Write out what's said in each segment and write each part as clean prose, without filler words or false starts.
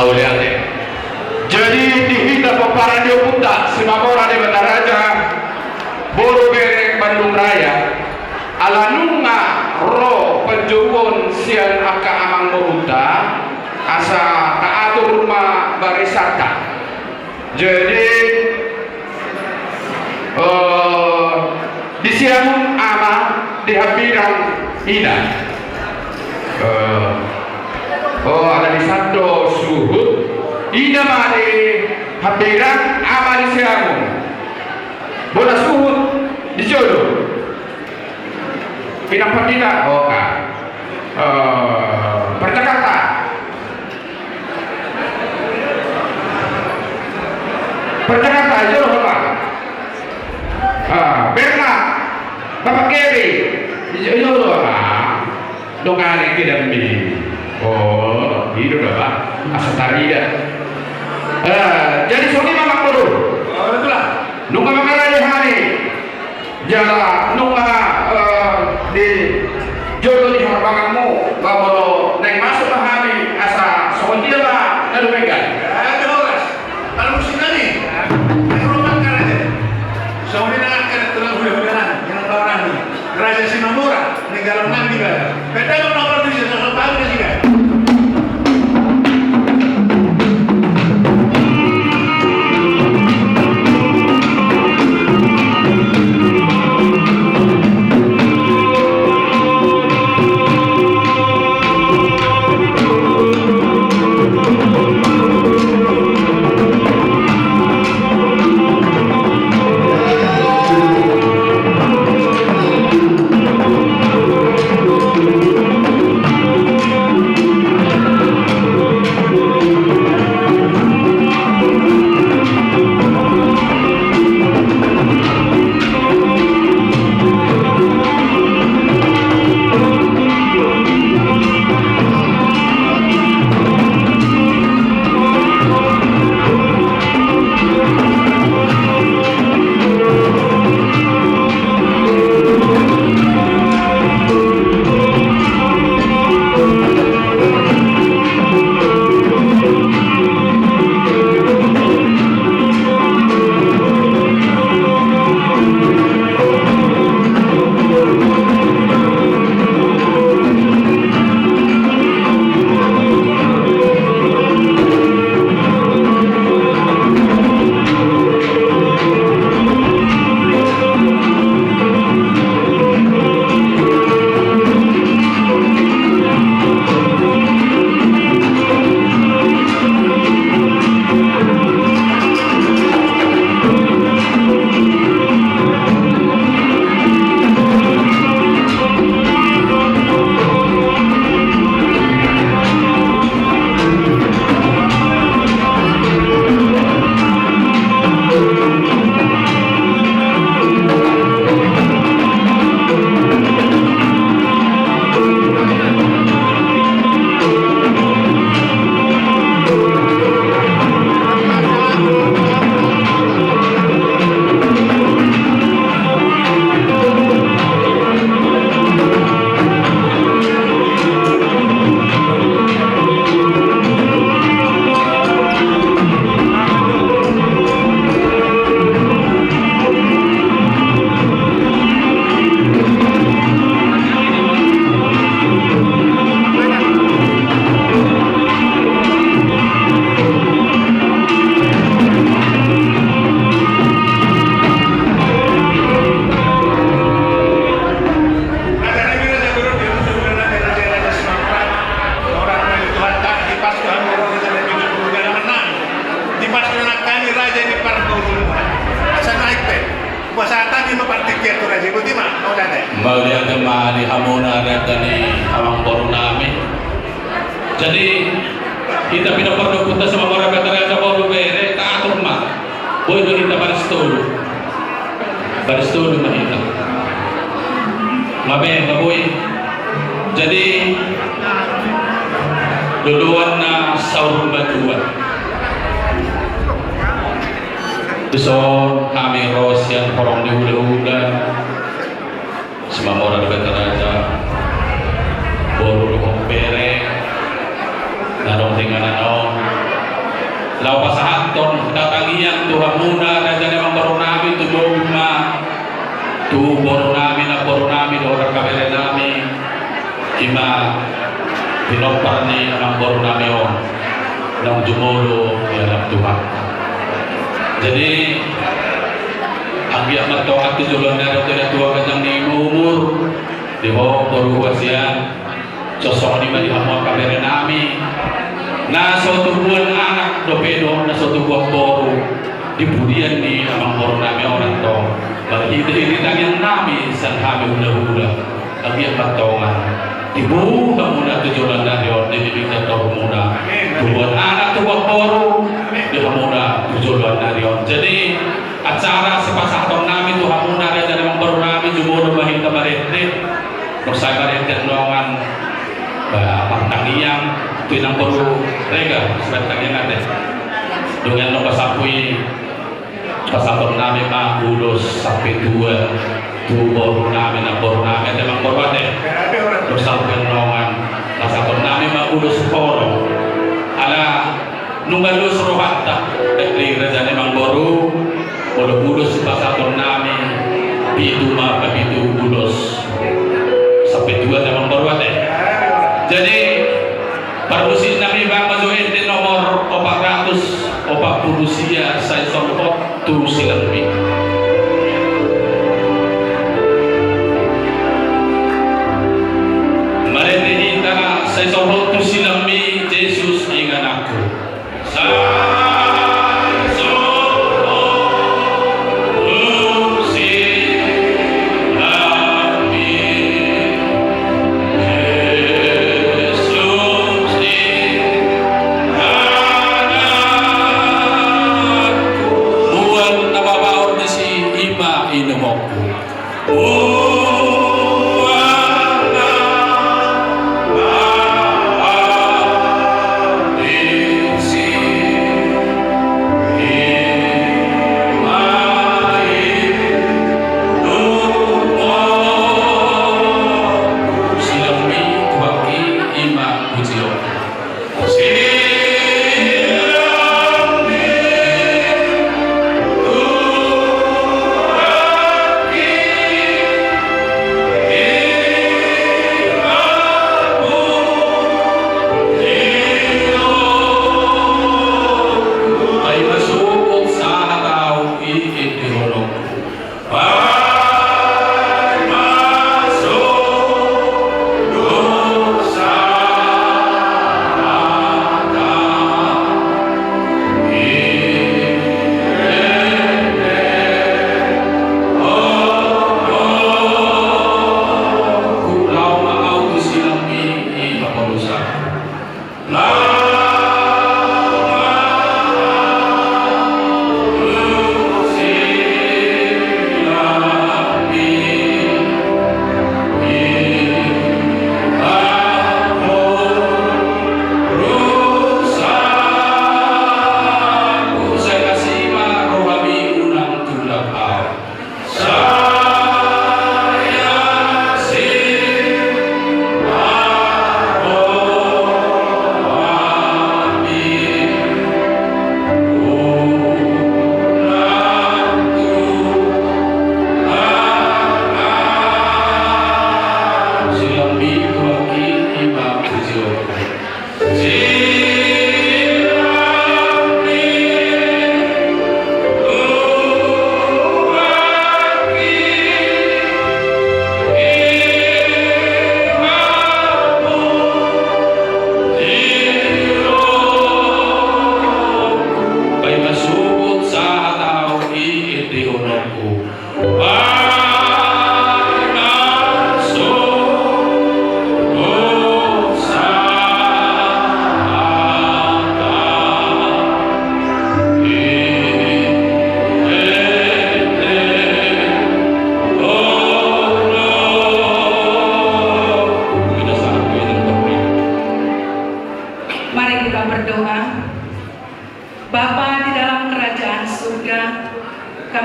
Mauliate. Jadi dihina para dia puta simamora de Bataraja Boro Bereng Bandung Raya alanunga ro penjubun sian aka amang muruta asa taatur rumah barisata. Jadi di siamun ama di habiran ina ada di satu suhud ina mari habiran ama di siamun bola suhud di jodoh pinang padina percakapan jodoh apa Bernard Bapak Keri jodoh dongane tidak mi hidup apa asataria jadi suami mama dulu itulah nunggu makara di hari jala nunggu di jodoh di harbanganmu bahwa neng masuk ke hari asa soal dia lah lalu megang kalau musim ini rumah aja soalnya akan terlalu hujan yang orang ini Raja Simamura negara mandi kan beda nomor tujuh soal tahu sih kan. Mauliate mari hamuna retani amang boru nami. Jadi kita pindah perlu kita sama orang veteran sama boru bere tak mah. Boy kita baris tulu mahita. Mabe maboy. Jadi duluan na saur batuan. Tuson kami ros yang korong dihula-hula. Semua orang raja boru kong pere nanong dengan nanong ima pinopar ni ang boro namin ng jumulo ng Tuhan. Jadi ang yaman to at tujulan na rin na tuwa kanyang ni umur di ho baru siya sosok ni mali hamo kamera nami na sa tubuan anak dopedo na sa tubuan boro di budian ni amang boro nami orang to bagi yang nami sa kami hula-hula ang yaman tongan ibu muna tujulan na rin di bibigyan to muna tubuan anak tubuan boro di muna tujulan na rin. Jadi acara sepasaton namin tuh hamuna rin na namang baro namin jumuro bahing kamarete kung sa kamarete nongan pangtangiang tinang baro rega sebat tangiang natin dengan nung kasapoy pasaton namin mahulos sampai dua tuh baro namin ang baro namin namang baro natin kung sa nongan pasaton namin mahulos poro ala nung galus rohat tak dari raja namang baro Ulos pasaton namin pitu ma kapitu ulos sampai dua namang baruat jadi perlusin namin ba mazuhin din nomor 440 siya sa isang tu silambi marinihita sa isang tu silambi Jesus ingan ako sa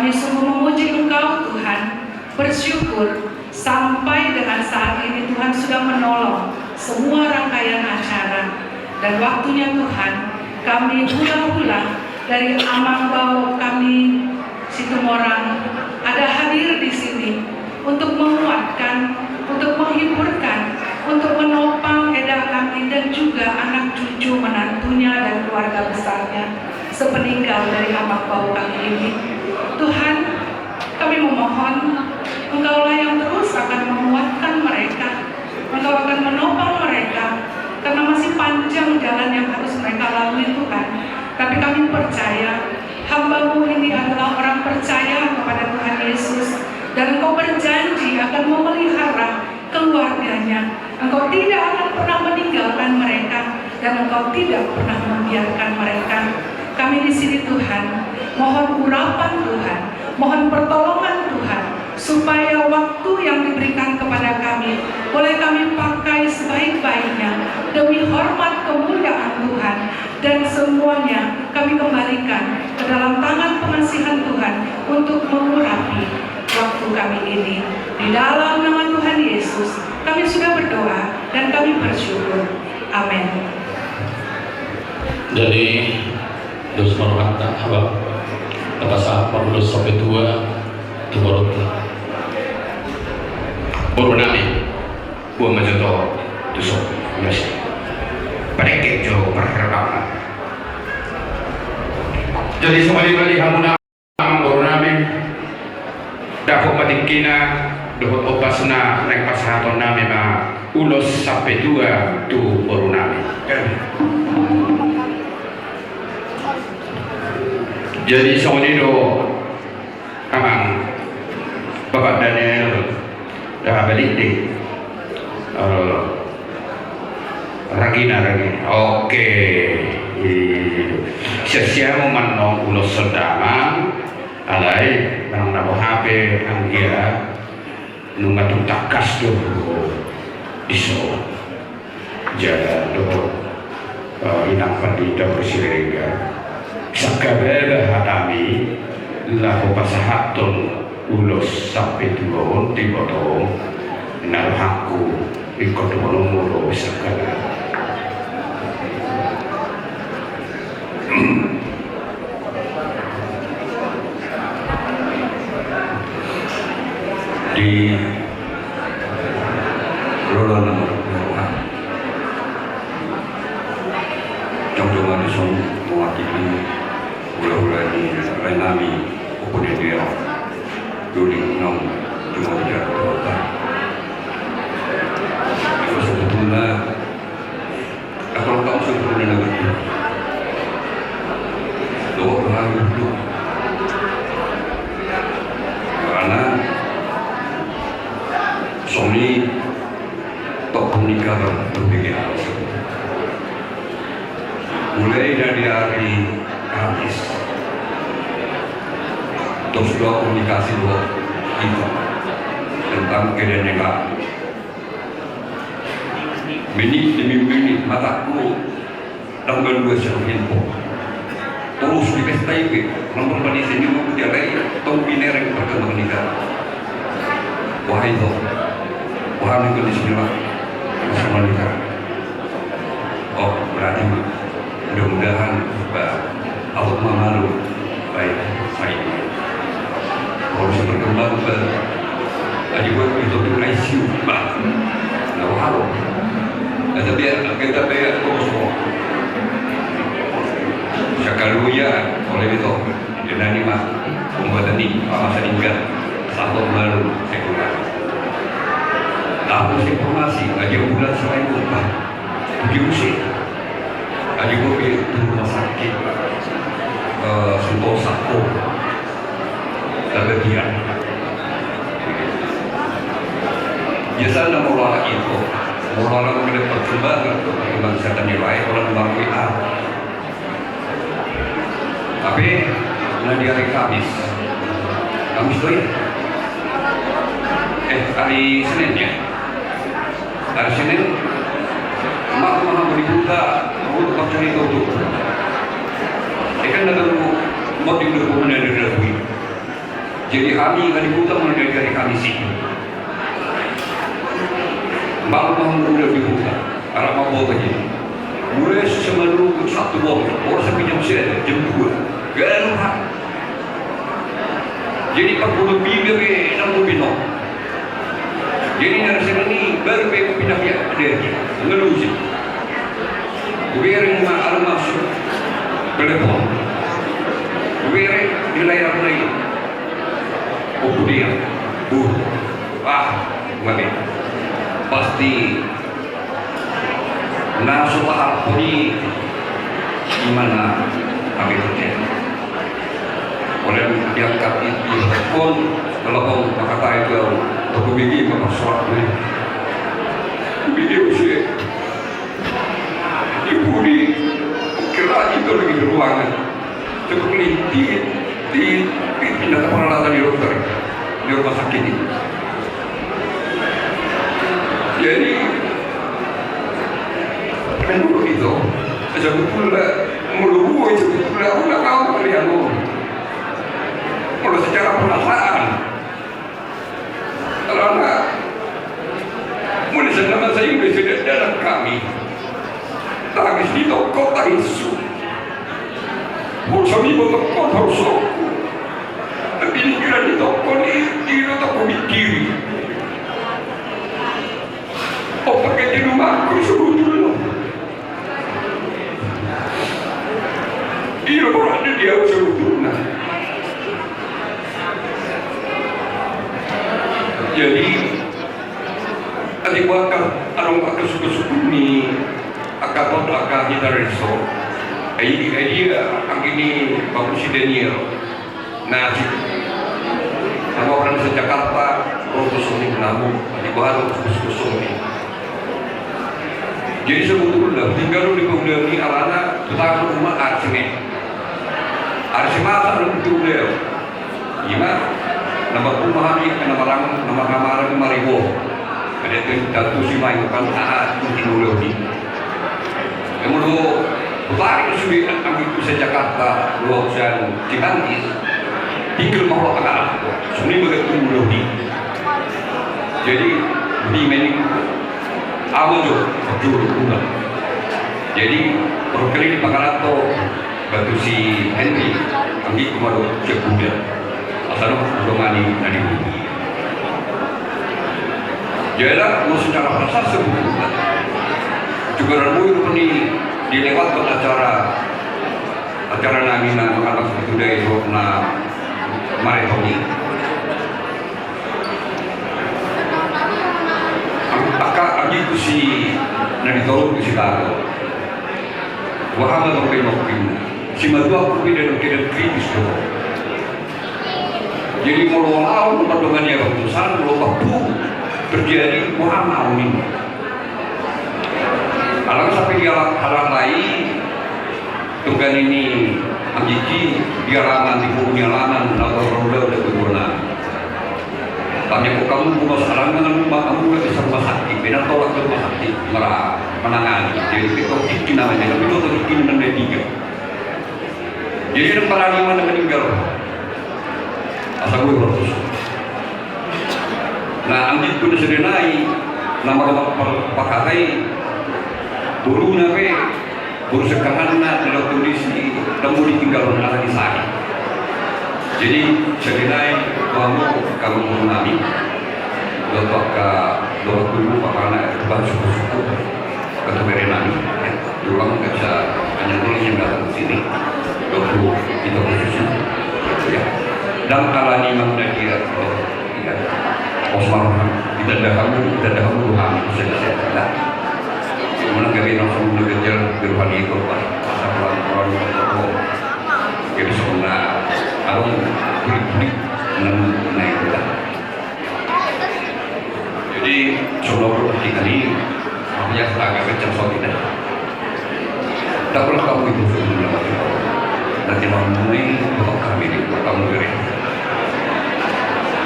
Kami sungguh memuji Engkau Tuhan, bersyukur sampai dengan saat ini Tuhan sudah menolong semua rangkaian acara. Dan waktunya Tuhan, kami hula-hula dari Amang-Bau kami Situmorang ada hadir di sini untuk menguatkan, untuk menghiburkan, untuk menolong anak, cucu, menantunya, dan keluarga besarnya sepeninggal dari amak bau kami ini. Tuhan, kami memohon Engkaulah yang terus akan menguatkan mereka, Engkau akan menopang mereka, karena masih panjang jalan yang harus mereka lalui Tuhan. Tapi kami percaya hamba-Mu ini adalah orang percaya kepada Tuhan Yesus, dan Engkau berjanji akan memelihara keluarganya. Engkau tidak akan pernah meninggalkan mereka, dan Engkau tidak pernah membiarkan mereka. Kami di sini Tuhan, mohon urapan Tuhan, mohon pertolongan Tuhan, supaya waktu yang diberikan kepada kami boleh kami pakai sebaik-baiknya demi hormat kemuliaan Tuhan, dan semuanya kami kembalikan ke dalam tangan pengasihan Tuhan untuk mengurapi waktu kami ini. Di dalam nama Tuhan Yesus kami sudah berdoa dan kami bersyukur. Amin. Jadi terus merupakan abang pasal 40 sampai 2 Tuborot Buru nami, gua majoto tusuk mas. Padekek jo perharapan. Jadi semali-mali hamuna buru nami, dapat patikina, dapat opasna naik pasahaton nami ma ulos sampai 2 tu buru nami. Jadi semalido amang Bapak Daniel dah balik deh. Ragina. Oke. Sia-sia memanong ulos sedama alai menang nabo HP anggia nunga tutakas do iso jaga do inang pandita bersirega sakabela hatami lahu pasahaton ulos sampai 2 tiboto narhaku ikut mulu sakala di Rola nomor 2 Jom-joman isong mewakili ulah-ulah di Renami Upune dia Duling nong cuma bicara kota itu sebetulnya kalau kamu sebetulnya negeri doa orang itu karena Sony tokoh nikah berbagai hal mulai dari hari Kamis terus doa komunikasi doa kita tentang kedengaran menit demi menit mataku tanggal 2 September terus dipestai nomor pada sini mau dialai tong binereng perkembangan nikah wahai itu wahai itu bismillah bersama nikah oh berarti mudah-mudahan Allah memalu baik baik kalau bisa berkembang ke adik gue itu di ICU bah nggak haru ada biar kita biar semua sakaluya oleh itu dengan lima pembuatan ini masa tinggal satu baru sekular tahun informasi aja bulan selain upah diusir aja gue di rumah sakit Sentosa bagian biasa ada mulai itu mulai mengenai perkembangan kesehatan nilai orang melalui A tapi di hari Kamis itu ya hari Senin ya hari Senin emak maha dibuka untuk cari itu kan ada mau didukung dari Rabi jadi kami kan dibuka mulai dari Kamis ini malam udah dibuka karena mau bawa begini mulai sebelum 1 orang sampai jam 2 gak ada lupa jadi 40 bibir 60 bino jadi dari sini baru pindah ya ada ngelusi Kuwering masuk telepon. Kuwering di layar lain. Kemudian, mami, pasti nasulah puni gimana kami terjadi. Oleh yang kami pun telepon kata itu aku bikin masalah ini. Video sih, ibu di kira itu lagi di ruangan, seperti di pindah peralatan di dokter di rumah sakit ini. Jadi menurut itu sebetulnya menurut sebetulnya aku nggak tahu kalian kalau secara perasaan karena mulai nama saya sudah dalam kami habis di toko isu kami bertokot harus tapi ini kira di toko di toko mikiri pakai di rumahku sebetulnya ini orang dia sebetulnya jadi adik bakal arong bakal suku-suku ni akabot akal kita reso dia ang ini Pak Presiden na nama orang sa Jakarta rotos ni namu adik baru suku-suku ni jadi sebetulnya tinggal di kemudian ni alana tetap rumah arsime sa betul gimana nama rumah ni nama kamar maribo ada tu datu si mai kan itu dulu ni kemudian tarik sudah kami itu se Jakarta dua usian Cimanggis tinggal mau tengah sini begitu dulu ni jadi di meni awal jujur bunga jadi perkeli di Pangarato batu si Henry kami kemarin cek kuda asal domani dari bumi jadi mau secara perasaan sebetulnya juga ramai ini dilewat acara namina makanya seperti dari na maritoni agi ku si naditolong ku si Tago wahama berpinok-pinok si madua ku tidak kritis doh jadi mau lawan perdomannya keputusan lo bapu terjadi wahama ini alam sampai dia halang lain tugas ini amjiki dia laman di punya laman atau roda udah kebunan tanya kok kamu buka sekarang dengan rumah kamu lagi rumah sakit benar tolak ke rumah sakit merah menangani jadi itu kiki namanya tapi itu kiki dengan tiga jadi ada paradigma yang meninggal asal gue berus nah amjik pun sudah naik nama pakatai buru nabe buru sekarang dalam kondisi temu ditinggal anak di sakit jadi sebenarnya kamu mengalami lepas ke dua dulu pakana keban suku-suku keteberenan ulang bisa hanya dulu yang datang ke sini dulu itu khususnya ya dan kalau ini memang dia Osman kita dah kamu Tuhan selesai kemudian kami langsung mengejar berupa itu Pak orang jadi sebenarnya arung kulit naik kita jadi sebelum ketika ini makanya agak kencang soal kita tak pernah kamu itu sebelumnya nanti memulai bapak kami di kamu beri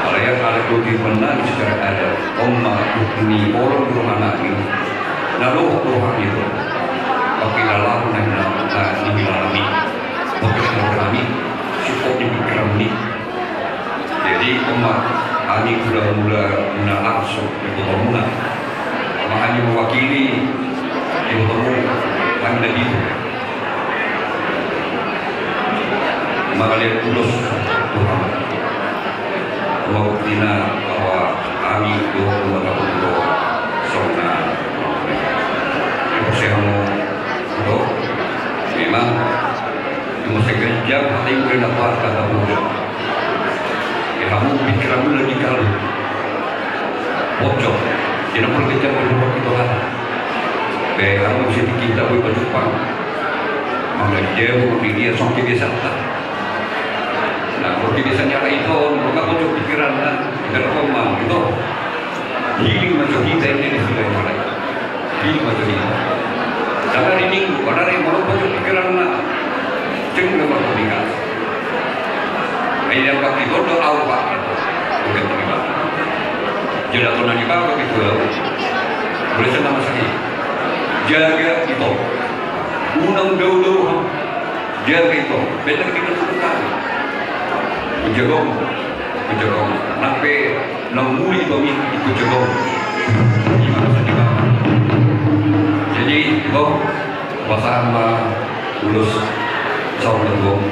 kalau yang ada di mana secara ada omma ini orang rumah lagi lalu Tuhan itu pakai dalam di alami pakai kami cukup di kami jadi umat kami sudah mula langsung di komunal makanya mewakili di komunal kami dari itu maka lihat tulus Tuhan mewakilina bahwa kami dua tahun sona saya mau jam hati udah dapat kata muda. Kamu pikiranmu lagi kalau bocor, jangan perlu kita berbuat itu kan. Kamu mesti kita berjumpa. Mengenai dia sampai biasa tak. Nah, kalau biasanya itu, mereka bocor pikiran lah. Kalau kau itu, healing macam kita ini sudah mulai. Healing macam ini. Jangan ini, karena yang mau bocor pikiran lah. Cuma lepas meninggal. Ini yang kaki bodoh awal bukan terima. Jadi atau nanti bawa itu boleh senang sekali. Jaga itu. Unang dulu jaga itu. Benar kita suka. Menjaga, sampai nanguli kami itu jaga. Jadi kau pasang ulus saudaraku.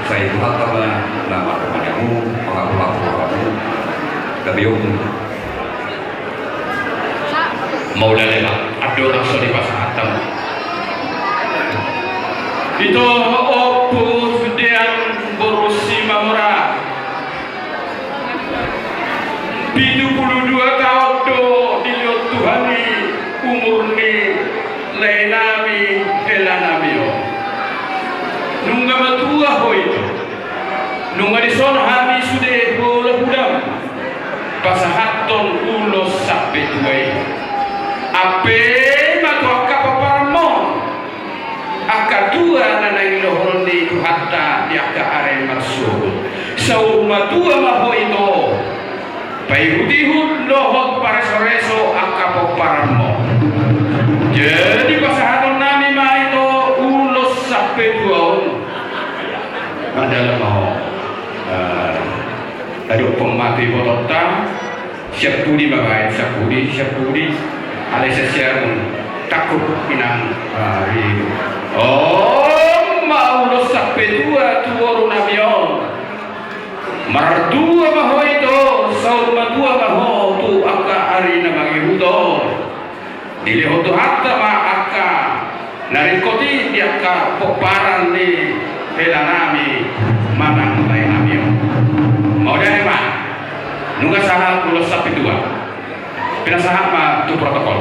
Saya itu karena nama kepadamu, pengaku-pengaku kamu, mau lelah, ada orang sorry pas hatam. Itu opus yang berusi mamura. 72 tahun do dilihat Tuhan ni umur ni lainami elanamio. Nungga matua hoi itu, nungga di sana hari sudah bola budam, pasahaton ulos sampai tuai. Ape matua kapaparmo, akatua nanai lohon di hatta di aka are masuk. Saur matua maho itu, payudihut lohon para soreso akapaparmo. Jadi pasahaton nami mah itu ulos sampai tuai. Adalah mau dari pemati botota siap budi bagai siap budi alesesiar takut minang mau lo sampai tua nabion mardua maho itu saur madua maho tu aka hari namagi hudo dilihat tu hatta ma aka narikoti di aka poparan di Elanami manang lainamio. Mau dari mana? Nunggu sahal ulos sapi dua. Pinasahak ma tu protokol.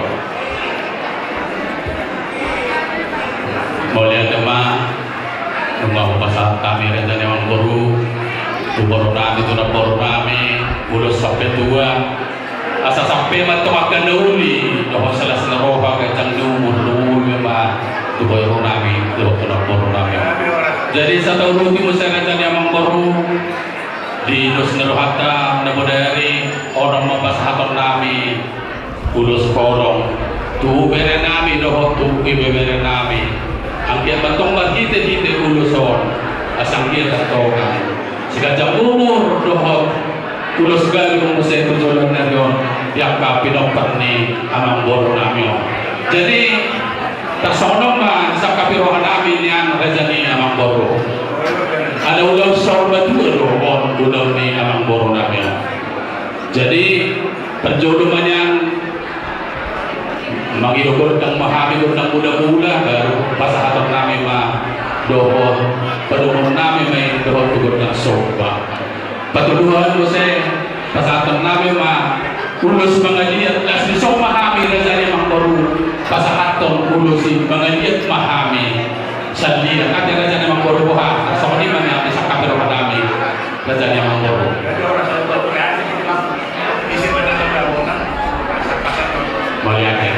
Boleh tema nunggu pasal kami rencana yang baru tu baru nami tu nak baru nami ulos sapi dua. Asa sampai matu akan nauli. Doa salah senaroha kacang numur memang tu baru nami tu nak baru nami. Jadi satu rugi masyarakat yang baru di Nusnerohata Nabodari orang mempasahkan nami ulus korong tu bere nami dohot tu bere nami angkia batong hite uluson asang kia tatongan sika jam umur dohot ulus galung musai tujulan narion yang kapinong perni amang boro nami. Jadi tersonong man sa kapirohan namin yan rajani amang boro. Ada ulang sorba dua on ulang ni amang boro namin. Jadi perjodohan yang mangidogor ng mahami ng muda-muda baru pasahaton namin dohon padungon namin may dohon tugod ng sorba. Patuluhan mo sa pasahaton namin ulos mga liat las ni so mahami rajani amang boro. Pasahaton ulusin mga liat mahami sa liat at yung rajan yung mga buha sa kaniman natin sa kapiro madami rajan yung mga boro. Maliakin.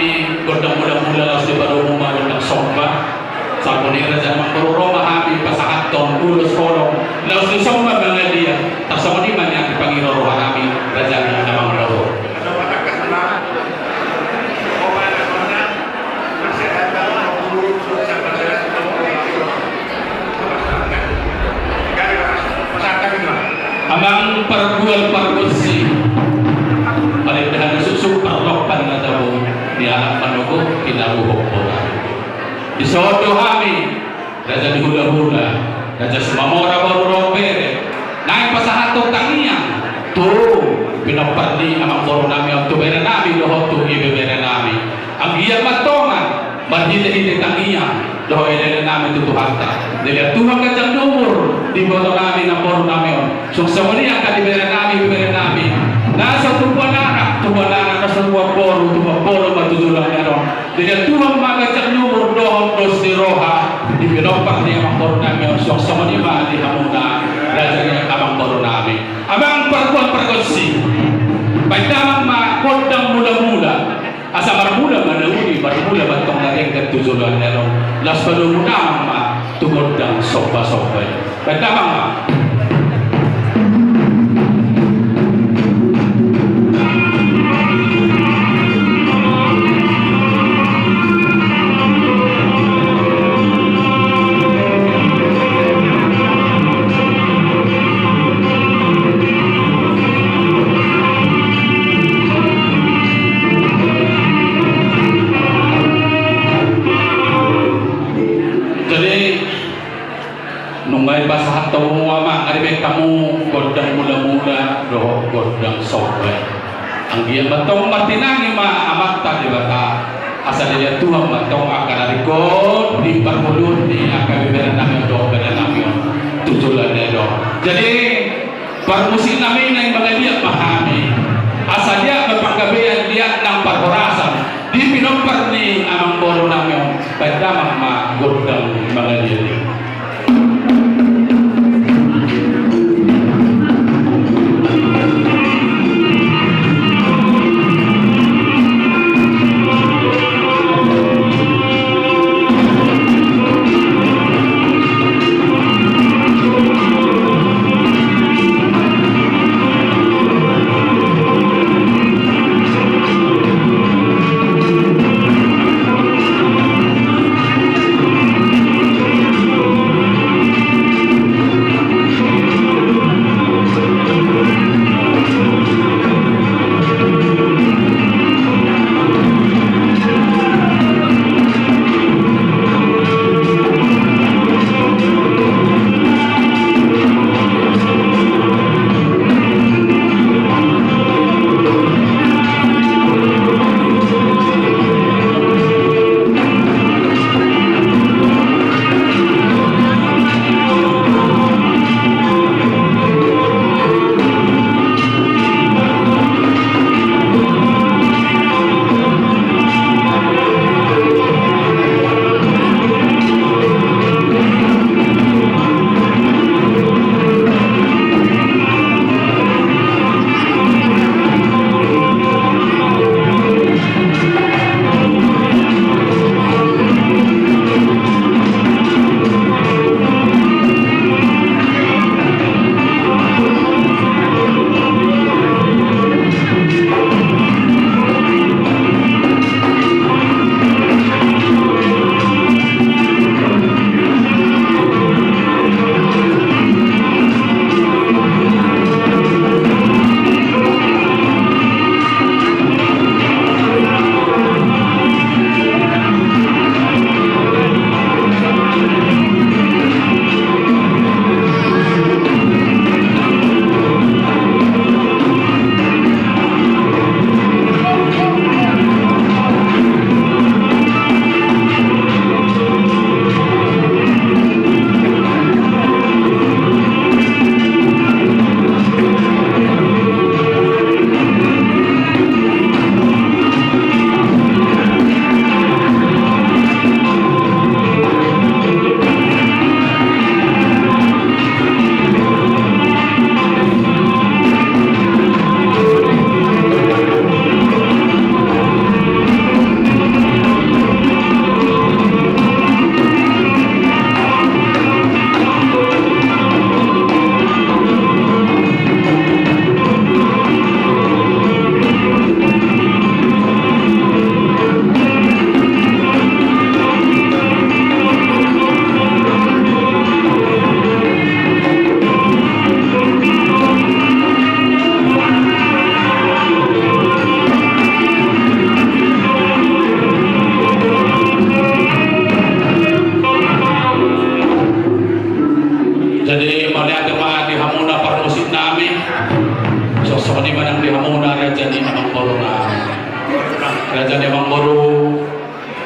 mahami godang mula-mula laos di baru rumah godang somba sapo ni raja mang boro mahami pasahaton ulos kolong laos di somba mga dia tasamo di man yang dipangiro rohanami raja ni namang boro Ano ba nagkasalanan? O ba na masih ada menurut sa masalah amang pargual-pargulsi palindahan susuk parlokpan na tabo ni anak manugo pinaruhok po isodo kami raja di hula-hula raja sumamora baru rompere naik pasahato tangian tu pinaparli amang boro nami ang tubera nami doho tu ibebera nami ang iya matongan marhile-hile tangian doho ilele nami tutuhanta dili Tuhan kacang numur di bawah nami ng boro nami on suksa mo niya kadibera nami ibebera nami nasa tubuan anak nasa tubuan boro matutulang niya ron dili Tuhan magkacang numur doho dos di roha di pinopar niya ang boro nami on suksa mo niya di hamuna raja niya amang boro nami amang parkuan-parkuansi pagdamang makodang mula-mula asa marmula manahuli marmula bantong naring katutuluan nero las panunang ma tungod ng sopa-sopa pagdamang ma nungay basahan tawo mo ama aribay kamu godang mula-mula doho godang sobe ang giya batong matinangi ma amata di bata asal dia Tuhan matong akan arikod di parmulun di akan bibera namin doho bibera namin tujulan do jadi parmusin namin na yung mga dia mahami asal dia mapanggabihan dia ng parhorasan di pinompar ni amang boro namin pagdamang ma godang mga dia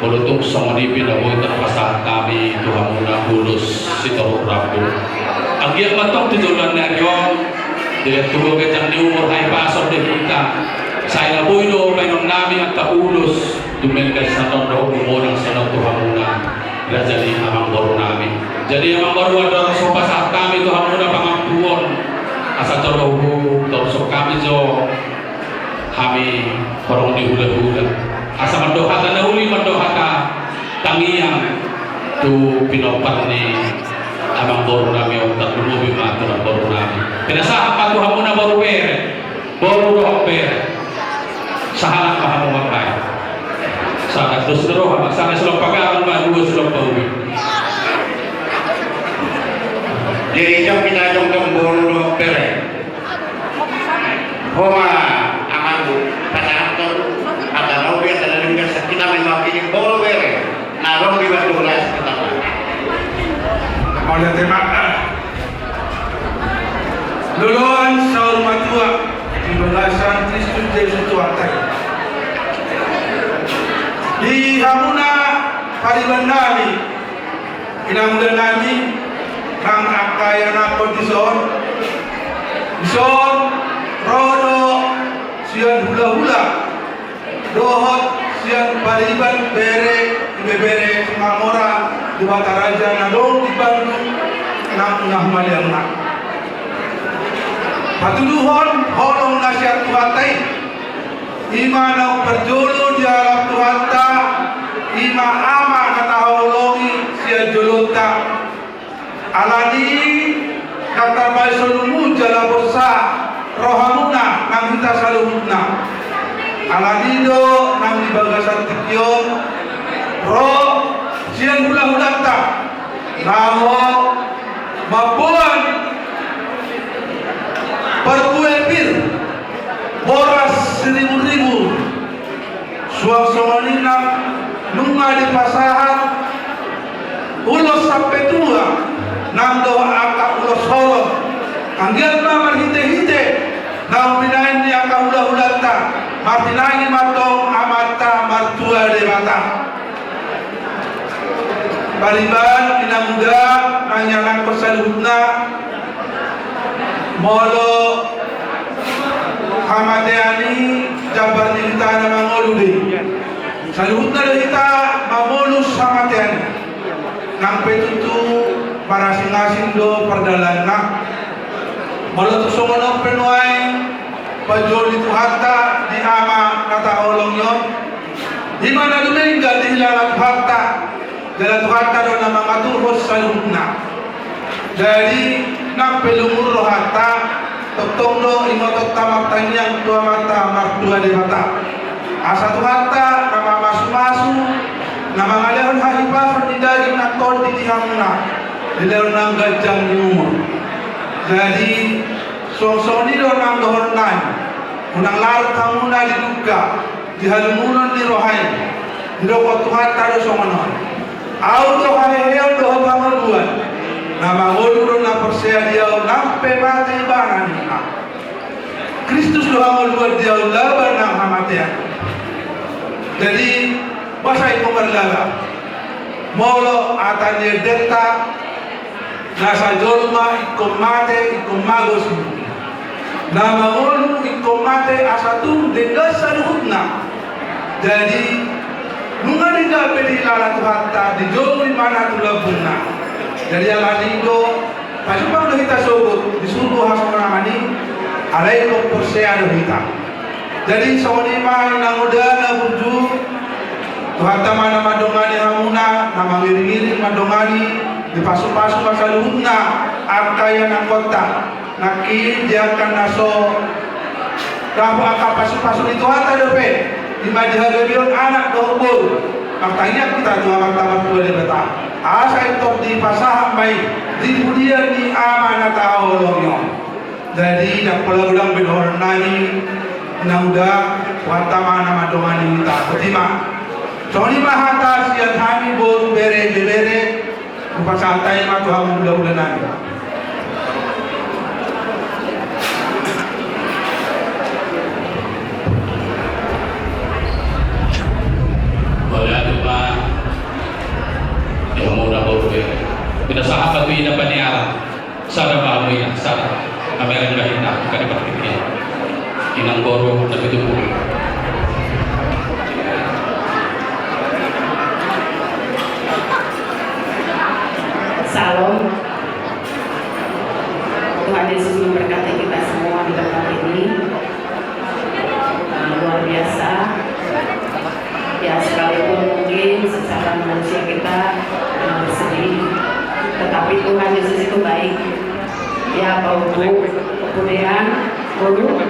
Mulutung sangonipin ako itapasahan kami Tuhan muna hulus si Toro Rabu. Ang giyak matok tujulan na yon, dilihat tulog at ni umur ay pasok din kita. Sa inabuino, mayroon namin ang taulus, dumelgal sa nono, umunang sa nono Tuhan muna. Jadi amang baru namin. Jadi amang baru ada sopa saat kami Tuhan muna pangampuan. Asa torohu, torso kami jo, kami orang dihula-hula. Asa mandohata na uli mandohata tangiyang tu pinopat ni amang baru namin yung tatlumubi mga ng baru namin. Pinasahan pa Tuhan muna baru pere, baru dohong pere. Sa halang pahamumapay. Sa katus na roha, magsana silang pag-aaral maluwa silang pauwi. Jadi jam pinajong tembolo pere. Homa amangu pasahatan ada robi ada lingkar sakina memang bolo pere. Na robi berdulas kata. Oleh tema luluan saur matua di belasan Kristus Yesus Tuhan. Di hamuna pariban nami inamudan nami kang akaya na kondison rodo sian hula-hula dohot sian pariban bere bebere Mamora di Bataraja nadong di Bandung nang maliang patuluhon holong nasihat Tuhantai ima nang perjolo di alam Tuhanta ima ama kata holongi sia jolota alani kata baisolunu jala bosa rohamuna nang kita saluhuna alani do nang di bagasan tikyon roh siang hula-hulata naho mabuan perkuepir boras 1000 suasana nunga di pasahan ulos sampai tua nang doa akak ulos holong anggian na marhite-hite nang binain ni akak hula-hulata martinangi matong amata martua de mata baliban inamuda nanyanan kosaluhna molo hamateani jabar nilita na mangoludi saluhna dehita mamolus hamateani nang petutu para singasing do perdalanna molo tusungon penuai pajol itu hatta di ama kata olong yon di mana dumengal di hilalat hatta dalam hatta do nama matur hos saluhna dari nang pelumur rohata totong do imotot tamak tanyang tua mata martua di mata asa tu hatta nama masu-masu nama ngalehon hahibah di daging nakon di dihamna di dalam nang gajang di umur jadi song-song ni do nang dohon nai unang larut hamuna di duka di halumunan di rohai di dokot Tuhan tado songonon au do haheon do hamaluan nama ngoluro na persea dia nampe mati banan Kristus do hamaluan dia laban nang hamatean jadi basai pemerlaga molo atanye deta nasa jolma ikomate ikomagos nama ulu ikomate asatu dengan saluhutna jadi nunga diga beli lala tuhata di jolmi mana tulabunna jadi alani do pasupang do hita sogot disuruh hasamani alaikum persea do hita jadi sawani ma nangudana buju tuhata mana madongani hamuna nama ngiring-ngiring madongani di pasu-pasu masaluhutna arkaya na kota naki dia akan naso rabu akap pasu-pasu itu hata dope di majalah bion anak dohbul makanya kita dua martabat dua di beta asa itu di pasaham baik di kemudian di amanat awalnya jadi dak pelang bedor nani nauda wantama nama dongani kita ketima soni mahata sian kami bolu bere pasantai ma Tuhan mudah-mudahan nani Boleh ada Pak na sahabat ko ina paniara sana maamoy na sana kamerang gahina kanipatikya inang goro na pitupulo. Salam. Tuhan Yesus memberkati kita semua di tempat ini. Luar biasa. Ya, sekalipun mungkin secara manusia kita bersedih, tetapi Tuhan Yesus itu baik. Ya, Bapak Ibu, kemudian guru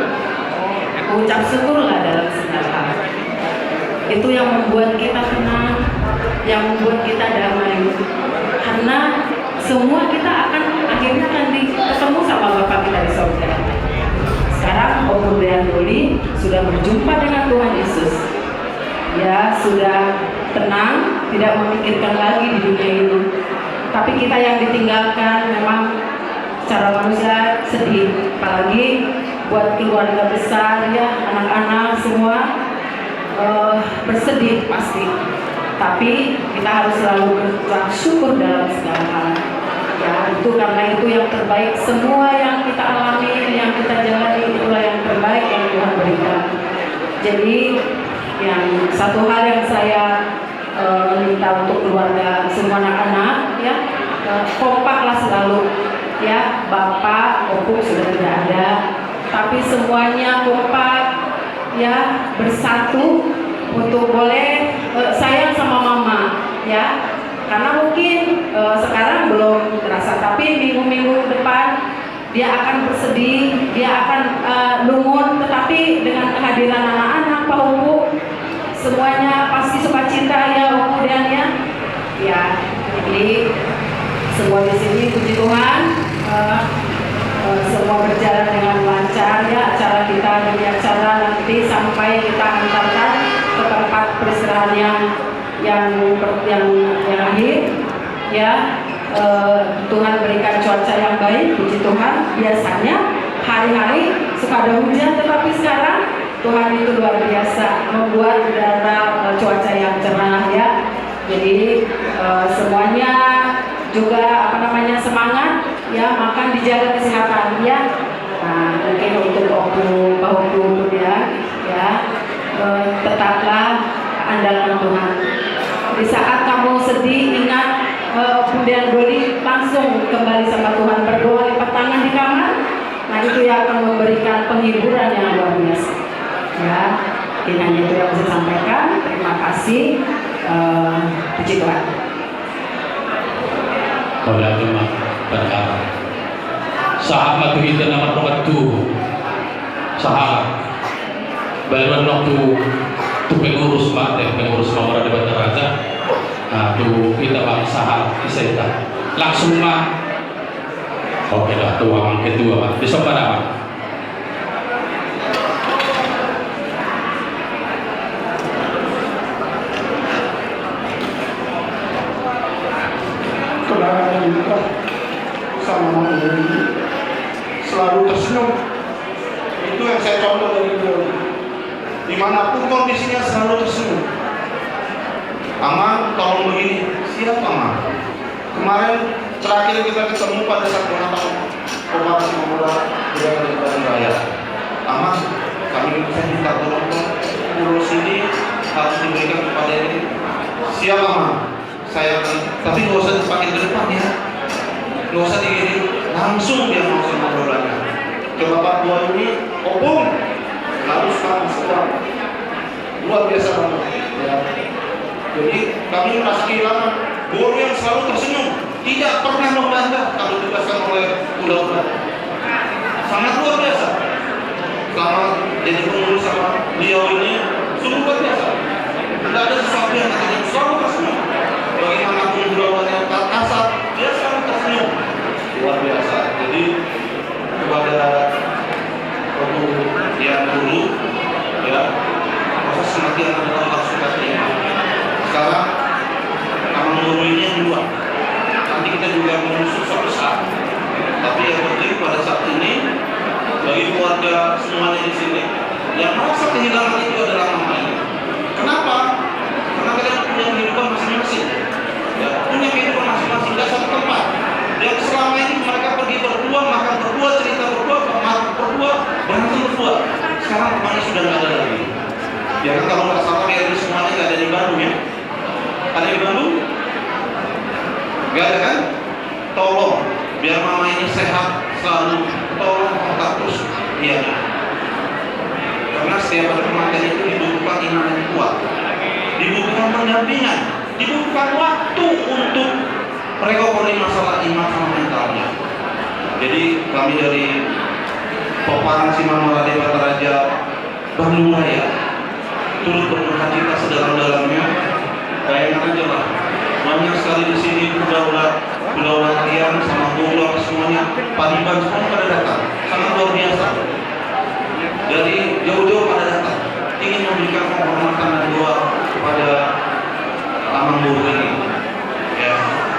mengucap syukurlah dalam segala hal. Itu yang membuat kita tenang, yang membuat kita damai. Karena semua kita akan akhirnya nanti ketemu sama Bapak kita di surga. Sekarang Om Budian Doli sudah berjumpa dengan Tuhan Yesus. Ya, sudah tenang, tidak memikirkan lagi di dunia ini. Tapi kita yang ditinggalkan memang secara manusia sedih, apalagi buat keluarga besar ya, anak-anak semua bersedih pasti. Tapi kita harus selalu bersyukur dalam segala hal. Ya, itu karena itu yang terbaik. Semua yang kita alami, yang kita jalani, itulah yang terbaik yang Tuhan berikan. Jadi, yang satu hal yang saya minta untuk keluarga semua anak-anak, ya, kompaklah selalu. Ya, Bapak, Opung sudah tidak ada, tapi semuanya kompak, ya, bersatu untuk boleh sayang sama mama, ya. Karena mungkin sekarang belum terasa, tapi minggu-minggu depan dia akan bersedih, dia akan lungun, tetapi dengan kehadiran anak-anak, Pak Upu, semuanya pasti sukacita ya, kemudian ya. Jadi semua di sini puji Tuhan, semua berjalan dengan lancar ya, acara kita demi acara nanti sampai kita antarkan ke tempat peristirahatan yang akhir ya. Tuhan berikan cuaca yang baik, puji Tuhan. Biasanya hari-hari suka ada hujan, tetapi sekarang Tuhan itu luar biasa membuat udara cuaca yang cerah ya. Jadi semuanya juga semangat ya, makan dijaga kesehatan ya. Nah, mungkin untuk Bahu ya, tetaplah andalkan Tuhan. Di saat kamu sedih, ingat kemudian Doli langsung kembali sama Tuhan, berdoa, lipat tangan di kamar. Nah, itu yang akan memberikan penghiburan yang luar biasa. Ya, hanya itu yang saya sampaikan. Terima kasih. Puji Tuhan. Wala naman berharap. Saat kita naman waktu saat baru waktu tu pengurus Mamora Debat Raja, tu kita bangsa kita langsung mah. Oke dah, tuang kedua besok pada Saudara juga sama Mama Doli selalu tersenyum. Itu yang saya contoh dari beliau. Dimanapun kondisinya selalu tersenyum. Ama, tolong begini. Siap, Ama. Kemarin terakhir kita ketemu pada saat Natal Operasi Mamora Debat Raya. Ama, kami saya minta tolong pulau sini harus diberikan kepada ini. Siap, Ama. Saya tapi nggak usah dipakai ke depan ya, nggak usah digini, langsung dia mau sama rolanya. Coba Pak Buah ini Opung lalu sekarang semua luar biasa banget ya. Jadi kami merasa kehilangan guru yang selalu tersenyum, tidak pernah membantah kalau ditugaskan oleh undang-undang, sangat luar biasa. Selama jadi pengurus sama beliau ini sungguh luar biasa. Tidak ada sesuatu yang selalu tersenyum. Bagaimanapun beliaunya kasar, dia selalu tersenyum, luar biasa. Jadi kepada yang dulu ya, proses kematian adalah harus kita terima. Sekarang amal guru ini yang dua, nanti kita juga mengusut suatu saat. Tapi yang penting pada saat ini bagi keluarga semuanya di sini yang merasa kehilangan itu adalah namanya. Kenapa? Karena kalian punya kehidupan masing-masing. Ya, punya kehidupan masing-masing, tidak satu tempat. sekarang kemana sudah nggak ada lagi. Ya kan kalau nggak salah RW semuanya nggak ada di Bandung ya? Ada di Bandung? Nggak ada kan? Tolong, biar mama ini sehat selalu, tolong kontak terus dia. Karena setiap ada kematian itu dibutuhkan iman yang kuat, dibutuhkan pendampingan, dibutuhkan waktu untuk recovery masalah iman sama mentalnya. Jadi kami dari Peparang Simamora Dewata Raja Bandung Raya turut berduka cita sedalam-dalamnya. Bayangkan aja lah, banyak sekali di sini budak kalian sama budak semuanya, Padiban semua pada datang, sangat luar biasa. Dari jauh-jauh pada datang, ingin memberikan penghormatan dan doa kepada Amang Buru ini. Ya,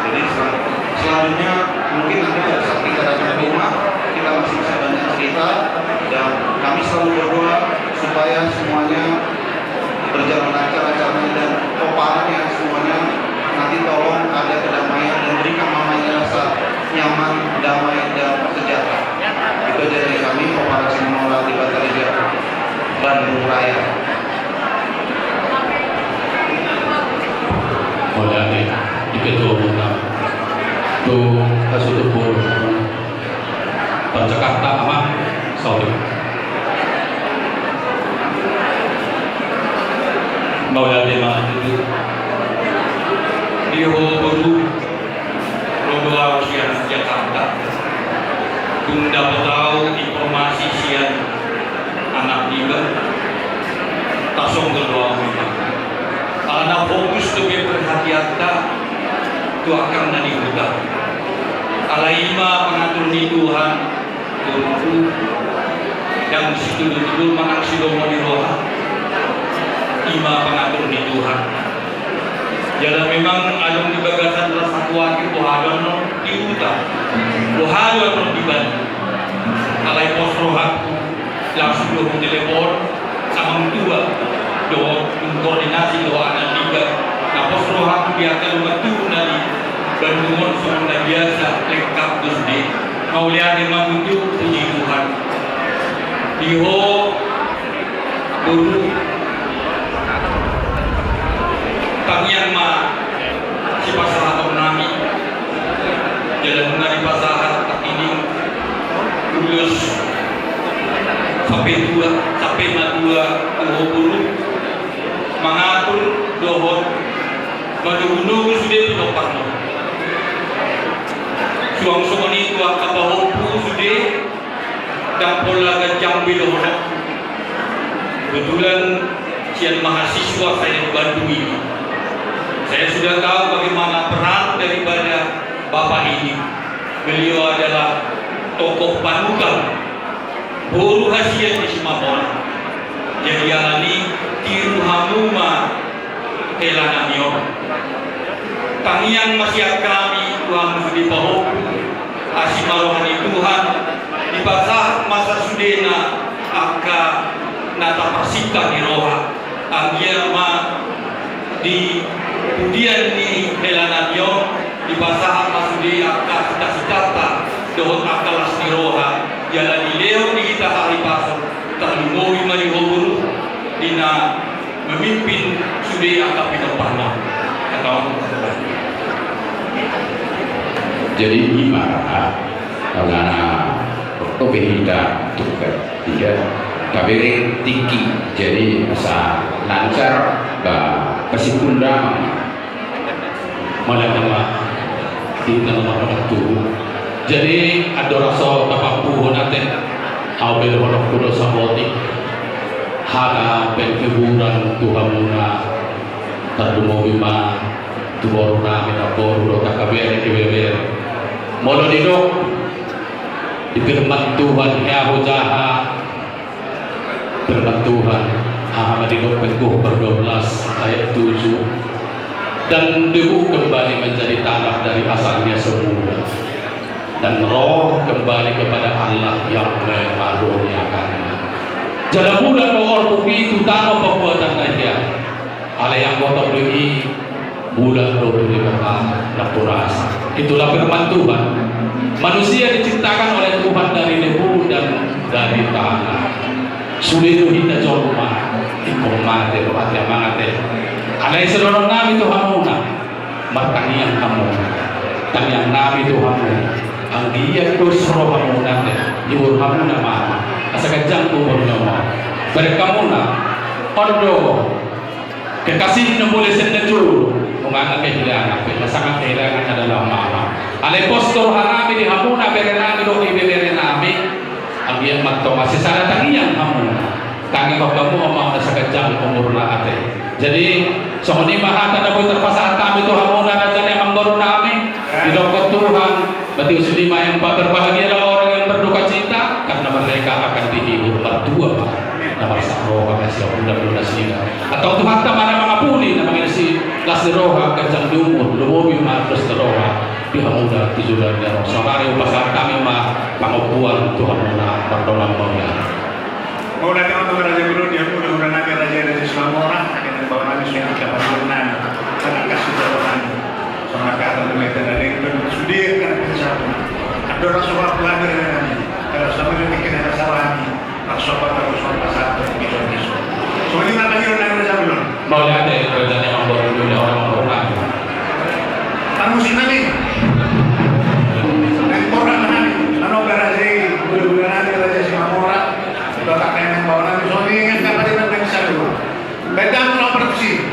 jadi selanjutnya mungkin nanti pada saat kita datang ke rumah, kita masih bisa banyak cerita, dan kami selalu berdoa supaya semuanya berjalan lancar acaranya dan peparangnya semuanya nanti tolong ada kedamaian dan berikan mamanya rasa nyaman, damai dan sejahtera. Itu aja dari kami Peparang Simamora Dewata Raja Bandung Raya. Oleh di ketua umum tu kasutupur Jakarta aman sorry Maulana Dema itu dia baru Rodoa usia Jakarta tunda tahu informasi sian anak juga tasong kedua anak fokus lebih perhatian tu akan nani huta alaima pengatur ni Tuhan Tuhan yang situ dulu manaksilomo di roha ima pengatur ni Tuhan. Jadi memang ada di bagasan rasa kuat itu ada non diuta, ada non dibantu. Alai pos roha langsung dulu telepon sama tua, doa koordinasi doa anak liga. Nah pos roha biarkan membantu nali bantuan semua biasa lengkap terus di mau lihat memang itu puji Tuhan. Diho dulu kalian mah si pasangan menami jalan menari pasangan tak ini lulus sampai madua buru mengatur dohon menunggu sudah di depan suang ini tua kapahopu sudah dan pola gajang bilohon kebetulan sian mahasiswa saya di Bandung ini. Saya sudah tahu bagaimana peran daripada Bapak ini. Beliau adalah tokoh panutan Boru Hasil di Simamora. Jadi alani tiru hamuma elanamio. Tangian masyarakat kami Tuhan di bawah asimarohani Tuhan di pasar masa sudena aka nata pasika di roha agian ma di kemudian di Helanabio di pasar masudi akas kasikata dohon akalas di roha jalan di leo di kita hari pasar terlumoi marihoburu dina memimpin sudi akap pinapana atau jadi ibarat karena pembeda juga dia kabering tinggi jadi asa lancar Pasikundang malah nama di dalam waktu. Jadi ada rasa tapapu nanti awal orang kudo saboti hana penkeburan tuhamuna terdumo bima tuboruna minapor tak kabere kebeber molo dino difirman Tuhan ya hujaha firman Tuhan Ahmadino Pengkuh ber-12 ayat 7 dan debu kembali menjadi tanah dari asalnya semula dan roh kembali kepada Allah yang mengaruniakannya. Jadi bulan Pohor Puki itu tanah pembuatan dia ala yang kotor beli bulan 25 Napurasa. Itulah firman Tuhan. Manusia diciptakan oleh Tuhan dari debu dan dari tanah. suliruhin na Diyos rumah, ikong mate, o ati amangate. Alay sa lorong namin Tuhan muna, martangiang kamu, tangiang namin Tuhan muna, ang giyak ko suruh kamu natin, iurha mo na mama, asagadyang umur nyo mo. Balik ka muna, ondo, kekasih na muli sa Diyos, kung ang kailangan, masakang kailangan na dalang mama. Alay postor hanami di hamuna, bere namin o ibibere namin, ang iyang magtunga, si sana tangiang hamuna. Tangi ko kamu ang mga sa kadyang umur na ate. Jadi, so kung di mahata na po terpasahan kami ito hamuna na dyan ang mangoro namin, dilokot Tuhan, berarti usulima yang berbahagialah orang yang berduka cita, karena mereka akan dihibur berdua Pak. Na magsakroha kasi ang ulam-ulam sila. At ang Tuhan naman ang mga puli na mga si Lasiroha, kadyang lumur, lumubi yung mga Lasiroha, pihamuda, tijulan niya. So, kari upasar kami pangupuan Tuhan muna, pagdolang mo niya. Mula naman ito Raja Guru, dia mudah-mudahan natin Raja dari Islamora, akan membawa namin sa mga kapatunan, sa nakasitawanan, sa mga katalamitan na rin, sudir ka na pinasado. At doon ang suwak lagar na namin, pero sa mga namin kinasarami, nagsopat ako sa pasado, iso. So, hindi na lang yun na Raja Guru. Mula natin, Raja niya ang borong yun, orang-orang namin. Ang musin namin, nag-borang namin, ano ba Raja, mudah-mudahan natin Raja Islamora, Bapak yang membawa nabi, so ini yang dapat kita bisa dulu. Beda mau produksi.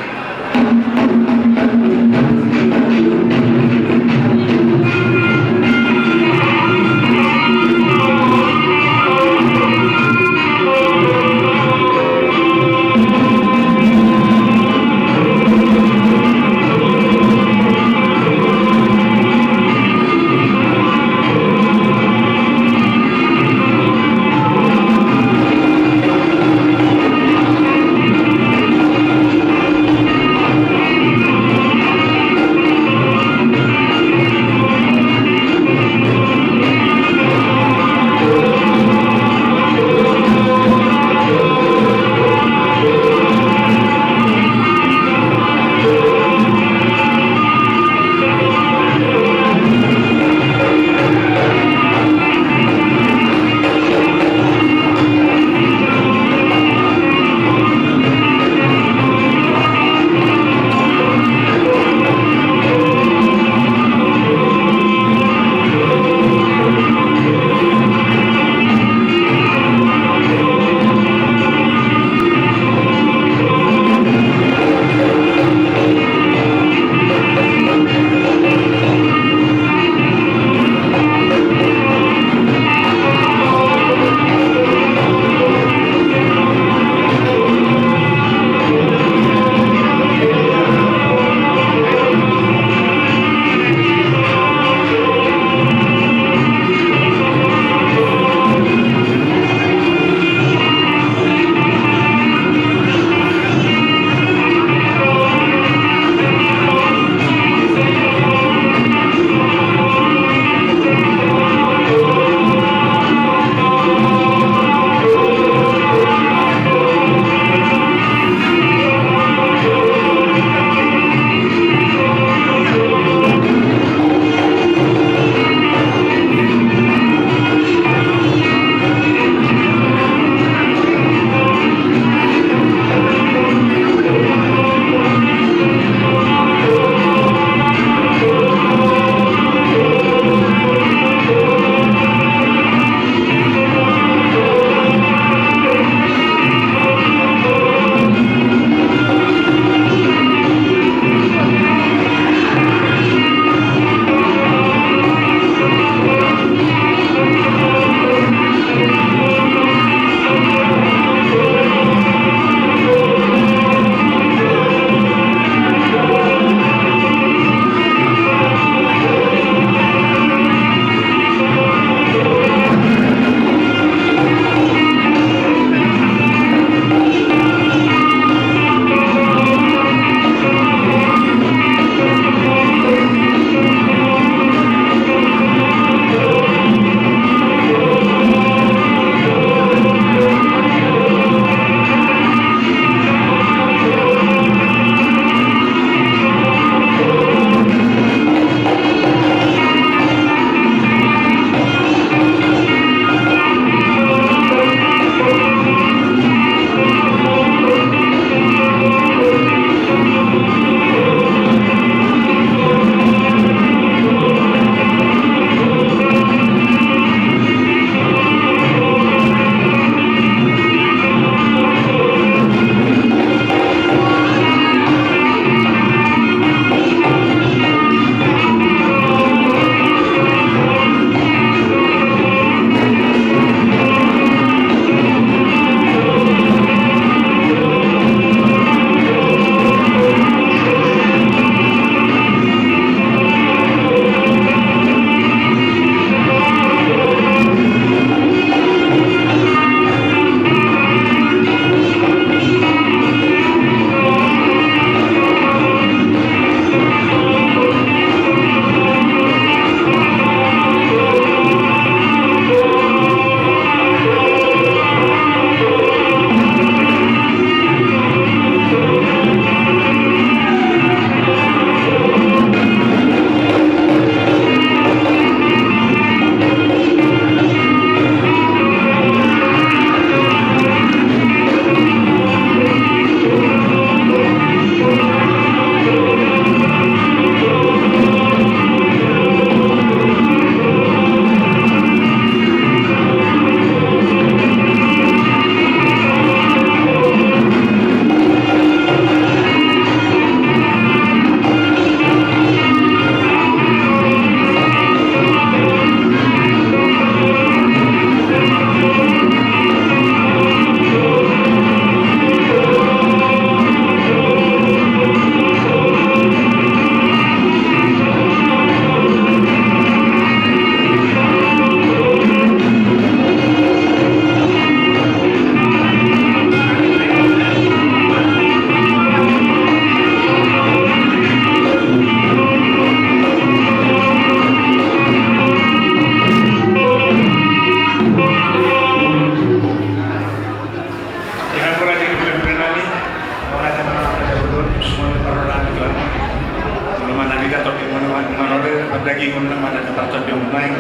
daging unang mana ketartot yung lain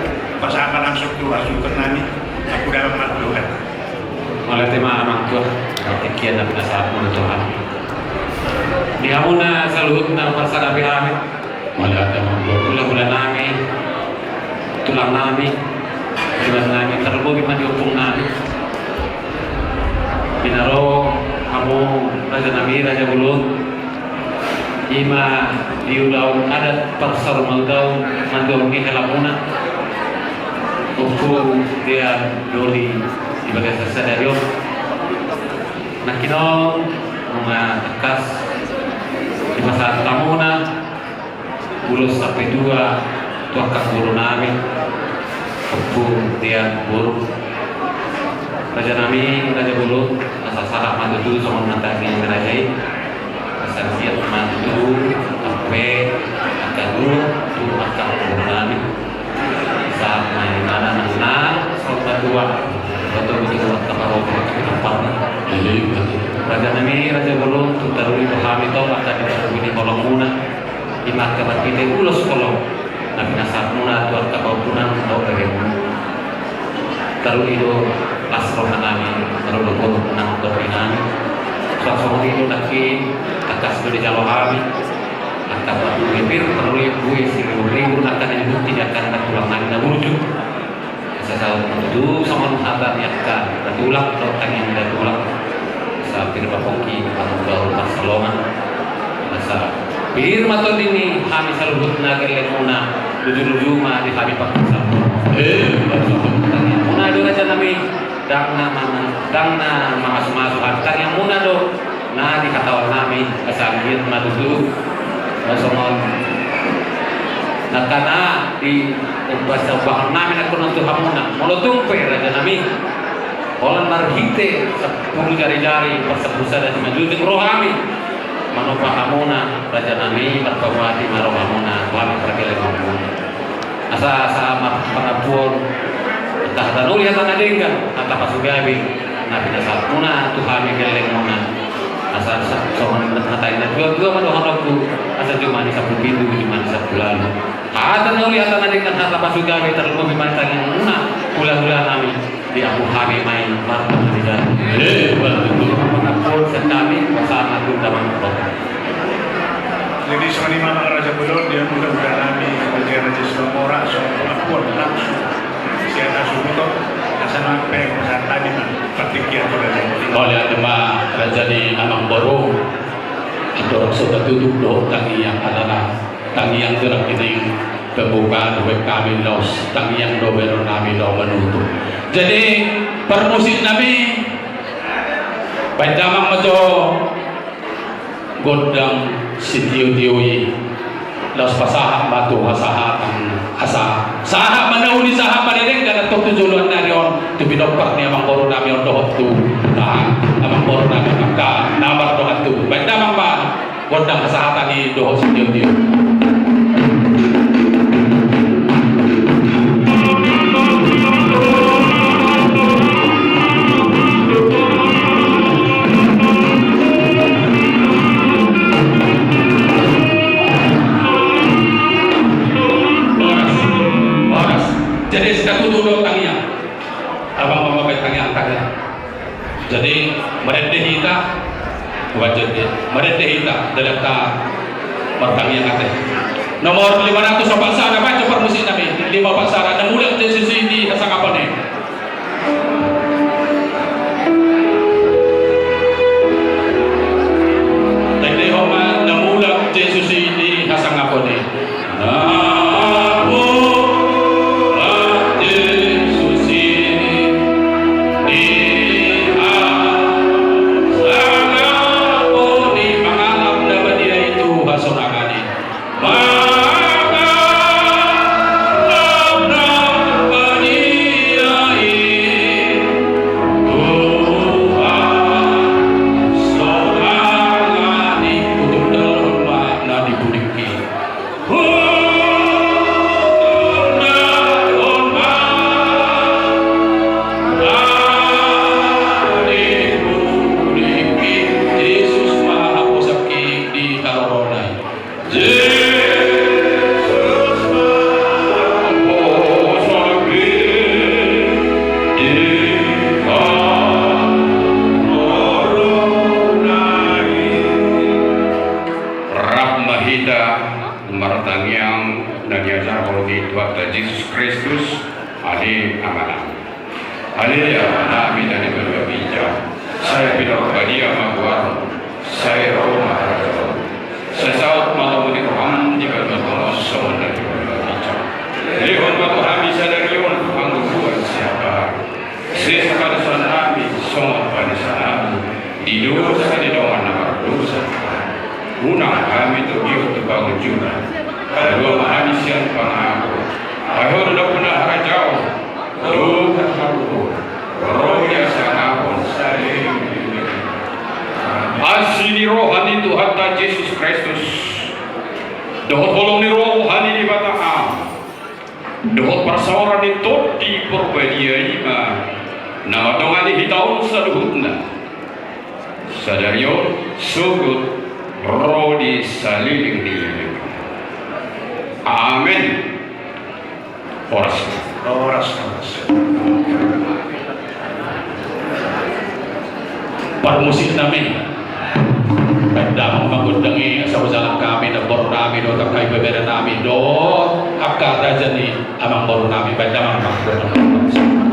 pasakan ang struktur asukan nani aku dalam maklumat. Oleh tema orang tua, kekian dan penasaran menurut Tuhan. Dia muna salut na pasal api kami. Malah ada bulan nami, tulang nami, bulan nami terlalu gimana diupung nami. Binaro kamu raja nami raja bulut. Ima diulau adat pasar maldau mandau ni helamuna. Upu dia doli di bagian sadario. Nakino mga takas di masa tamuna ulos sampai dua tuakan guru namin upu dia guru raja nami raja bulu asal salah mantu sama nanti yang merajai asal siap mantu ape akan dulu tu akan guru namin saat main mana nang sobat dua betul-betul kapal tapi tempat raja nami raja bulu tu tarui pahami to akan ini kolong muna di makabat kita ulos kolong nabi nasab muna tuan kapal punang atau beremu tarui itu asroh nami tarui kolong punang atau beremu suasana itu lagi akas itu di jawa kami akan batu bibir tarui bui ribu akan yang tidak akan tulang nami na wujud saya itu sama hadan yakkan tulang atau tanging dan tulang pir papoki baru pasalongan masa pir maton ini kami salubut nagel muna luju ma di kami paksa muna do aja nami dangna masuk hantar yang muna do na di katawan nami kasabir madudu masongon nakana di bahasa bahan nami nak nonton hamuna molotumpe raja nami Olan marhite 10 jari-jari persebusa dan majujung rohami manopahamuna raja nami marpawati marohamuna kami pergele mamuna asa sama pangapuon entah tanuli hatan adenggan kata pasugabi nabi nasab muna tuhami geleng muna asa sohon hatain na dua madohanokku asa cuma di sapu pintu cuma di sapu lalu hatan tanuli hatan adenggan kata pasugabi terlalu memantangin muna hula-hula nami di aku kami main marta tidak betul mengatur sekali bersama tundaman program. Jadi sebenarnya Mama Raja Bulur dia mudah-mudahan kami sebagai Raja Selomora soal pun langsung siapa subuto asal apa saat tadi mah pertikian sudah jadi. Oleh tema Raja di Amang Baru dorong sudah tutup do tangi yang adalah tangi yang gerak ini pembukaan web kami los tangi yang dobel kami lo menutup. Jadi permusik nabi Pandamang majo godang sintiyo-tiyoy los pasahat batu hasahat asa sahat manauli sahat marireng dan tok tujuluan narion tu binokpak ni amang boro nami on dohot tu amang boro nami maka nabar dohot tu Pandamang ba godang hasahatan ni dohot sintiyo-tiyoy. Jadi sudah tutup tangian, abang memakai tangian tangan. Jadi merendeh kita, wajib dia merendeh kita dalam ta bertangian kata. Nomor 500 sobat sana baca permusik nabi 5 pasara dan mulai dari sisi ini dasar apa nih? Tadi homa dan mulai dari sisi ini dasar apa nih? kita maratangiang nangyasa koloni Tuhan Yesus Kristus ali amanah. Haleluya, namin na nagagabidya. Saya pinagbadia magwaro, saya Roma haragaw. Sa saot malamunin roham, di ka matungos sa mga nagagabidya. Lihon matuhami sa daryon, ang guguan siya. Sisa kadasan namin, sungot pa ni sa namin. Diduwa sa didongan na mardusa. Unang kami ito biyot ito pangujuran. Kadua mahami siyang pangako. Ayaw na po na harajaw. Duka haruho. Rohnya sa hapon sa limit. Asli rohan ni Tuhan Yesus Kristus. Dohot holong ni rohan ni Bataan. Dohot persawaran ni Toti Purbadia Ima. Nama dongan ni hitaun sa luhutna. Sadaryo sugut rodi saliling di. Amin. Oras. Permusik namin. Damang magundangi sa usalang kami na boro namin o kakay bebera namin do akada dyan ni amang boro namin. Damang magundangi.